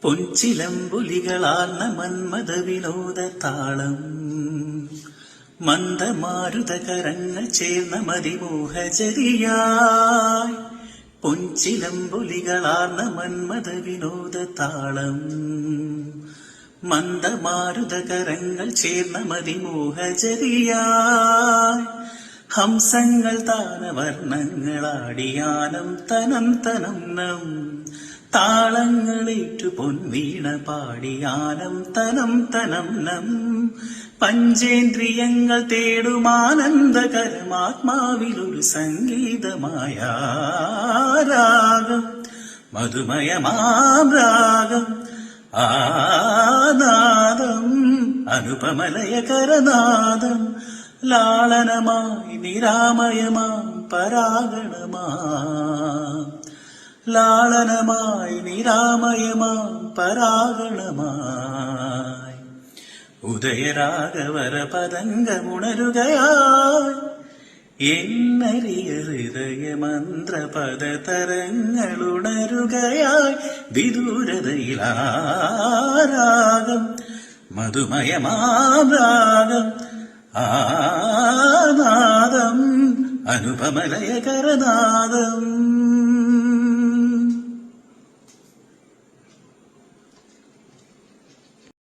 പൊൻചിലമ്പുലികളാർന്ന മന്മഥ വിനോദ താളം, മന്ദമാരുതകരങ്ങൾ ചേർന്ന മതിമോഹചരിയായി. പൊൻചിലമ്പുലികളാർന്ന മന്മഥ വിനോദ താളം, മന്ദമാരുതകരങ്ങൾ ചേർന്ന മതിമോഹചരിയായി. ഹംസങ്ങൾ താനവർണ്ണങ്ങളാടിയാനം തനം തനം നം, താളങ്ങളേറ്റു പൊൻവീണ പാടിയാനം തനം തനം നം. പഞ്ചേന്ദ്രിയങ്ങൾ തേടുമാനന്ദകരമാത്മാവിലൊരു സംഗീതമായ രാഗം, മധുമയമാം രാഗം, ആനാദം അനുപമലയകരനാദം. ലാളനമായി നിരാമയമാം പരാഗണമാം, ലാളനമായി നിരാമയമാം പരാഗണമായി. ഉദയരാഗവര പതംഗമുണരുകയായി, എന്നരിയ ഹൃദയമന്ത്രപദതരങ്ങളുണരുകയായി. വിദൂരതയിലാരാഗം, മധുമയമാം രാഗം, ആനാദം അനുപമലയകരനാദം.